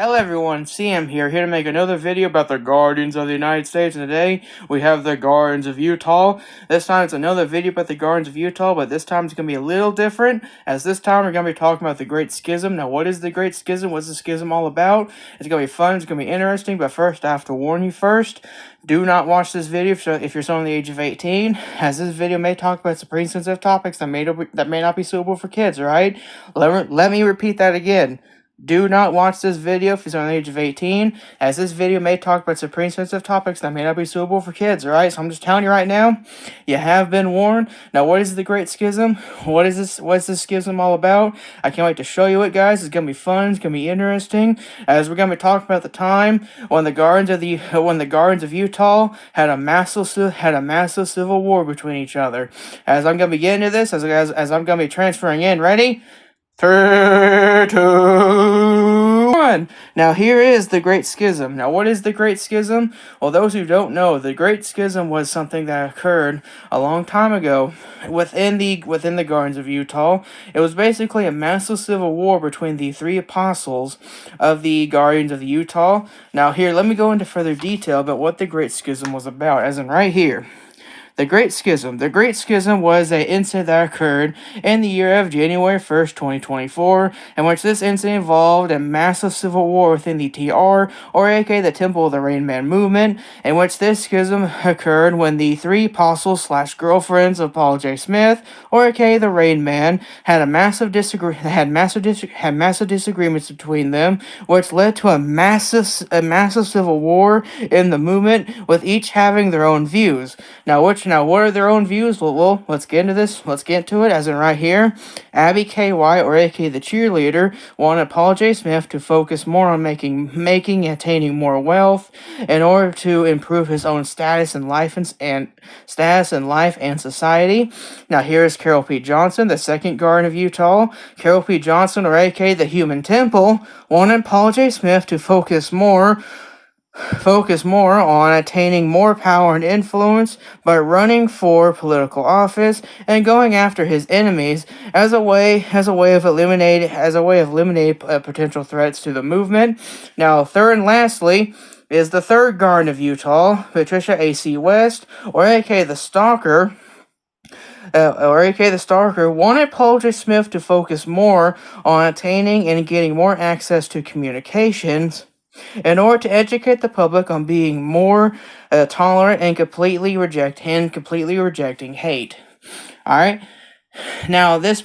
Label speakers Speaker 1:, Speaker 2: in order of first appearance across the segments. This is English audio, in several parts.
Speaker 1: Hello everyone, CM here to make another video about the Guardians of the United States, and today we have the Guardians of Utah. This time it's another video about the Guardians of Utah, but this time it's going to be a little different, as this time we're going to be talking about the Great Schism. Now, what is the Great Schism? What's the Schism all about? It's going to be fun, it's going to be interesting, but first I have to warn you first, do not watch this video if you're still under the age of 18, as this video may talk about some pretty sensitive topics that may not be suitable for kids, alright? Let me repeat that again. Do not watch this video if you're under the age of 18, as this video may talk about some pretty sensitive topics that may not be suitable for kids, alright? So I'm just telling you right now, you have been warned. Now, what is the Great Schism? What's this schism all about? I can't wait to show you it, guys. It's gonna be fun, it's gonna be interesting, as we're gonna be talking about the time when the Guardians of Utah had a massive civil war between each other. As I'm gonna be getting to this, as I'm gonna be transferring in. Ready? 3, 2, 1. Now here is the Great Schism. Now what is the Great Schism? Well, those who don't know, the Great Schism was something that occurred a long time ago within the Guardians of Utah. It was basically a massive civil war between the three apostles of the Guardians of Utah. Now here, let me go into further detail about what the Great Schism was about, as in right here. The Great Schism. The Great Schism was an incident that occurred in the year of January 1st, 2024, in which this incident involved a massive civil war within the TR, or aka the Temple of the Rain Man movement, in which this schism occurred when the three apostles / girlfriends of Paul J. Smith, or aka the Rain Man, had massive disagreements between them, which led to a massive civil war in the movement, with each having their own views. Now, what are their own views? Well, let's get into this. Let's get into it, as in right here. Abby K. White, or aka the cheerleader, wanted Paul J. Smith to focus more on making and attaining more wealth in order to improve his own status in life and society. Now, here is Carol P. Johnson, the second Guardian of Utah. Carol P. Johnson, or aka the Human Temple, wanted Paul J. Smith to focus more on attaining more power and influence by running for political office and going after his enemies as a way of eliminating potential threats to the movement. Now, third and lastly is the third Guardian of Utah, Patricia A.C. West, or aka the Stalker. Wanted Paul J. Smith to focus more on attaining and getting more access to communications in order to educate the public on being more tolerant and completely rejecting hate. All right. Now this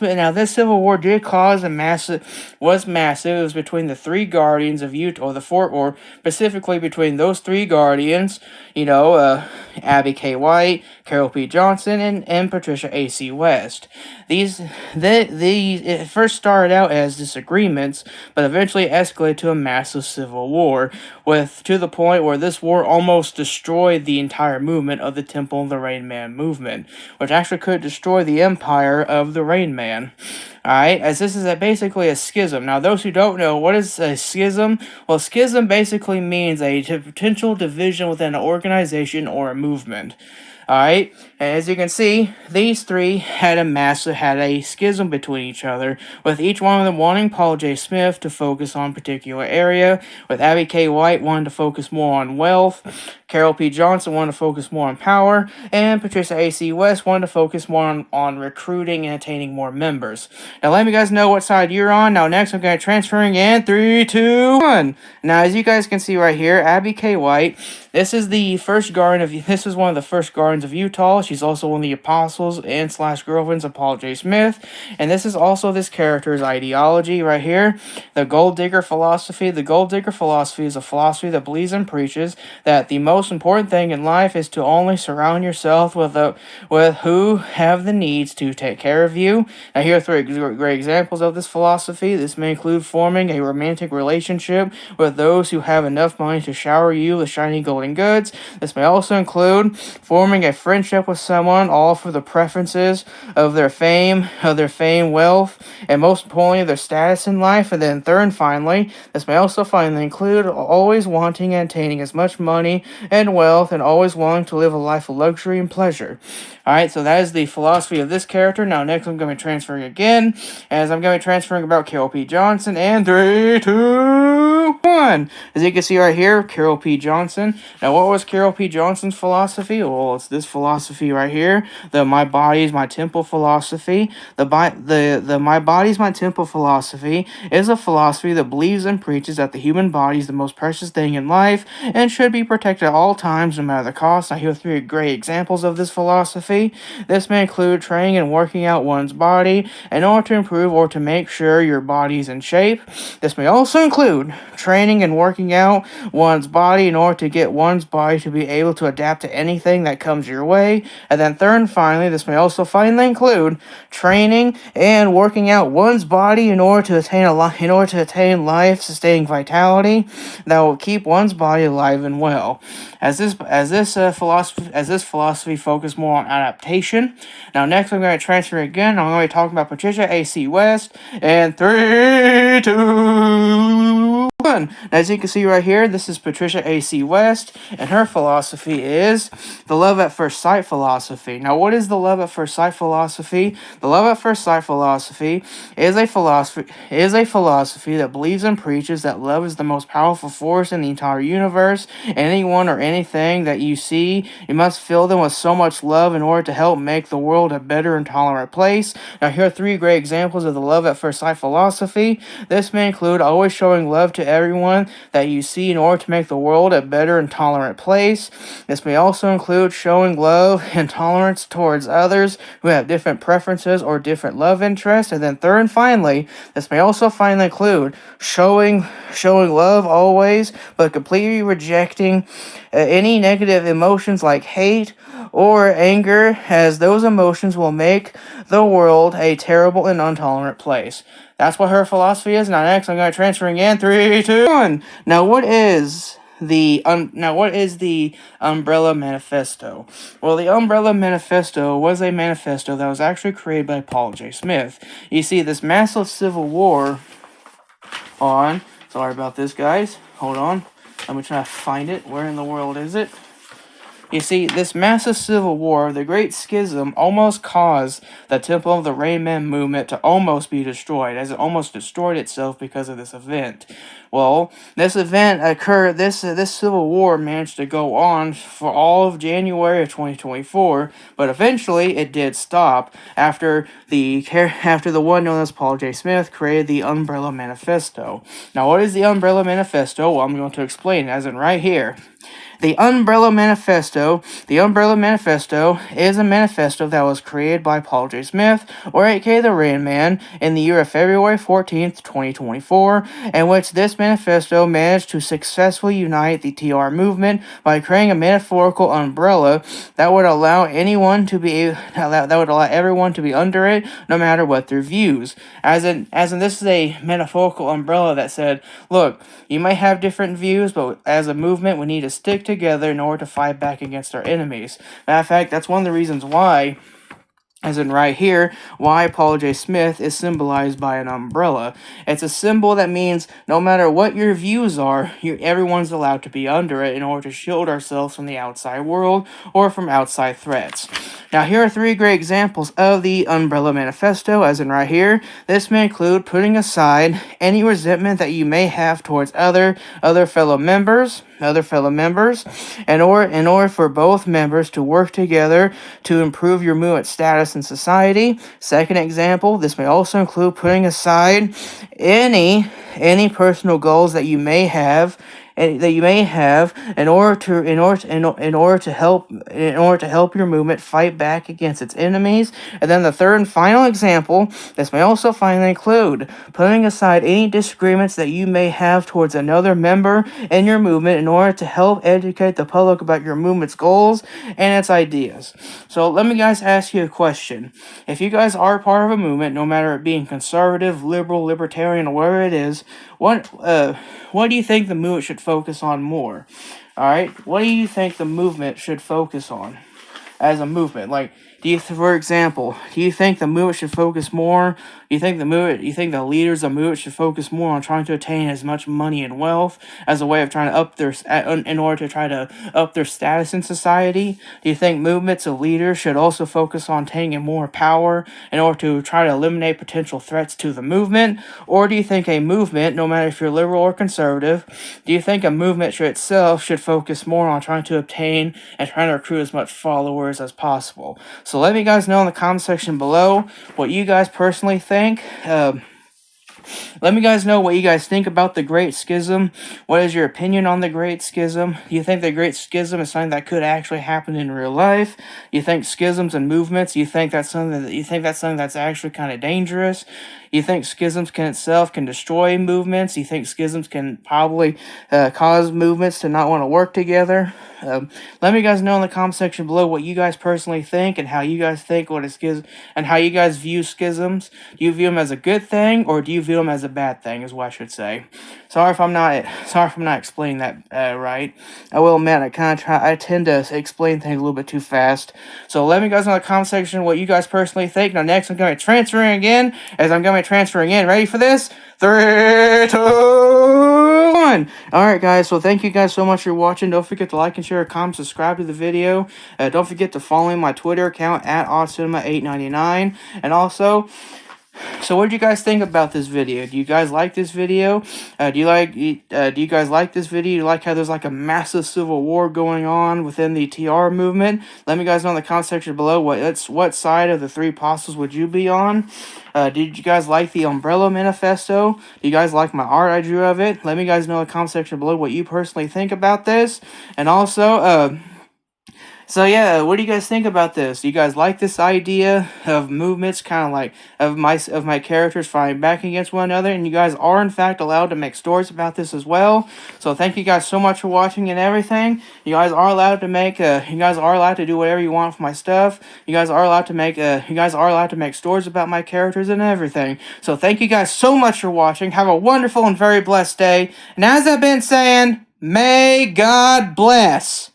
Speaker 1: civil war did cause was massive. It was between the three Guardians of Utah, or specifically between those three Guardians. Abby K. White, Carol P. Johnson, and Patricia A.C. West. It first started out as disagreements, but eventually escalated to a massive civil war, to the point where this war almost destroyed the entire movement of the Temple of the Rain Man movement, which actually could destroy the empire of the Rain Man. Alright, as this is basically a schism. Now, those who don't know, what is a schism? Well, schism basically means a potential division within an organization or a movement. Alright, as you can see, these three had a schism between each other, with each one of them wanting Paul J. Smith to focus on a particular area, with Abby K. White wanting to focus more on wealth, Carol P. Johnson wanted to focus more on power, and Patricia A.C. West wanted to focus more on recruiting and attaining more members. Now, let me guys know what side you're on. Now, next I'm going to transferring in 3, 2, 1. Now, as you guys can see right here, Abby K. White, this is one of the first Guardians of Utah. She's also one of the apostles and / girlfriends of Paul J. Smith, and this is also this character's ideology right here, the Gold Digger philosophy. The Gold Digger philosophy is a philosophy that believes and preaches that the most important thing in life is to only surround yourself with who have the needs to take care of you. Now, here are 3 great examples of this philosophy. This may include forming a romantic relationship with those who have enough money to shower you with shiny golden goods. This may also include forming a friendship with someone, all for the preferences of their fame, wealth, and most importantly, their status in life. And then third and finally, this may also finally include always wanting and attaining as much money and wealth, and always wanting to live a life of luxury and pleasure. Alright, so that is the philosophy of this character. Now, next I'm going to be transferring again, as I'm going to be transferring about Carol P. Johnson, and 3, 2, 1. One, as you can see right here, Carol P. Johnson. Now, what was Carol P. Johnson's philosophy? Well, it's this philosophy right here, the my body is my temple philosophy. The my body is my temple philosophy is a philosophy that believes and preaches that the human body is the most precious thing in life and should be protected at all times, no matter the cost. Now, here are three great examples of this philosophy. This may include training and working out one's body in order to improve or to make sure your body is in shape. This may also include training and working out one's body in order to get one's body to be able to adapt to anything that comes your way. And then third and finally, this may also finally include training and working out one's body in order to attain life-sustaining vitality that will keep one's body alive and well. As this philosophy focused more on adaptation. Now next I'm going to transfer again. I'm going to be talking about Patricia A.C. West. And 3, 2, 1. As you can see right here, this is Patricia A.C. West, and her philosophy is the love at first sight philosophy. Now, what is the love at first sight philosophy? The love at first sight philosophy is a philosophy that believes and preaches that love is the most powerful force in the entire universe. Anyone or anything that you see, you must fill them with so much love in order to help make the world a better and tolerant place. Now, here are three great examples of the love at first sight philosophy. This may include always showing love to everyone that you see in order to make the world a better and tolerant place. This may also include showing love and tolerance towards others who have different preferences or different love interests. And then third and finally, this may also finally include showing love always, but completely rejecting any negative emotions like hate or anger, as those emotions will make the world a terrible and intolerant place. That's what her philosophy is. Now next I'm going to transfer again. 3, 2, 1. Now what is the Umbrella Manifesto? Well, the Umbrella Manifesto was a manifesto that was actually created by Paul J. Smith. You see, this massive civil war sorry about this, guys. Hold on. Let me try to find it. Where in the world is it? You see, this massive civil war, the Great Schism, almost caused the Temple of the Rain Man movement to almost be destroyed, as it almost destroyed itself because of this event. Well, this event occurred, this civil war managed to go on for all of January of 2024, but eventually it did stop after the one known as Paul J. Smith created the Umbrella Manifesto. Now, what is the Umbrella Manifesto? Well, I'm going to explain, as in right here. The Umbrella Manifesto is a manifesto that was created by Paul J. Smith, or aka the Rain Man, in the year of February 14th, 2024, in which this manifesto managed to successfully unite the TR movement by creating a metaphorical umbrella that would allow everyone to be under it, no matter what their views. As in this is a metaphorical umbrella that said, look, you might have different views, but as a movement, we need to stick together in order to fight back against our enemies. Matter of fact, that's one of the reasons why, as in right here, why Paul J. Smith is symbolized by an umbrella. It's a symbol that means no matter what your views are, everyone's allowed to be under it in order to shield ourselves from the outside world or from outside threats. Now, here are three great examples of the Umbrella Manifesto, as in right here. This may include putting aside any resentment that you may have towards other fellow members, in order for both members to work together to improve your movement's status in society. Second example, this may also include putting aside any personal goals that you may have in order to help your movement fight back against its enemies. And then the third and final example, this may also finally include putting aside any disagreements that you may have towards another member in your movement in order to help educate the public about your movement's goals and its ideas. So let me guys ask you a question. If you guys are part of a movement, no matter it being conservative, liberal, libertarian, or whatever it is, what do you think the movement should focus on more? Alright, what do you think the movement should focus on as a movement? Like, For example, do you think the movement should focus more? You think the leaders of the movement should focus more on trying to attain as much money and wealth as a way of trying to in order to try to up their status in society? Do you think movements of leaders should also focus on attaining more power in order to try to eliminate potential threats to the movement? Or do you think a movement, no matter if you're liberal or conservative, do you think a movement should focus more on trying to obtain and trying to recruit as much followers as possible? So let me guys know in the comment section below what you guys personally think. Let me guys know what you guys think about the Great Schism. What is your opinion on the Great Schism? Do you think the Great Schism is something that could actually happen in real life? You think schisms and movements, you think that's something that's actually kind of dangerous? You think schisms can destroy movements? You think schisms can probably cause movements to not want to work together? Let me guys know in the comment section below what you guys personally think and how you guys think what a schism and how you guys view schisms. Do you view them as a good thing or do you view them as a bad thing? Is what I should say. Sorry if I'm not explaining that right. I will admit I tend to explain things a little bit too fast. So let me guys know in the comment section what you guys personally think. Now next I'm going to be transferring again Ready for this? 3, 2, 1. Alright guys, so thank you guys so much for watching. Don't forget to like and share, comment, subscribe to the video. Don't forget to follow my Twitter account at oddcinema899. And also, so what did you guys think about this video? Do you guys like this video? Do you guys like this video? Do you like how there's like a massive civil war going on within the TR movement? Let me guys know in the comment section below what side of the three apostles would you be on? Did you guys like the Umbrella Manifesto? Do you guys like my art I drew of it? Let me guys know in the comment section below what you personally think about this. And also, so yeah, what do you guys think about this? Do you guys like this idea of movements, kind of like of my characters fighting back against one another? And you guys are in fact allowed to make stories about this as well. So thank you guys so much for watching and everything. You guys are allowed to do whatever you want with my stuff. You guys are allowed to make stories about my characters and everything. So thank you guys so much for watching. Have a wonderful and very blessed day. And as I've been saying, may God bless.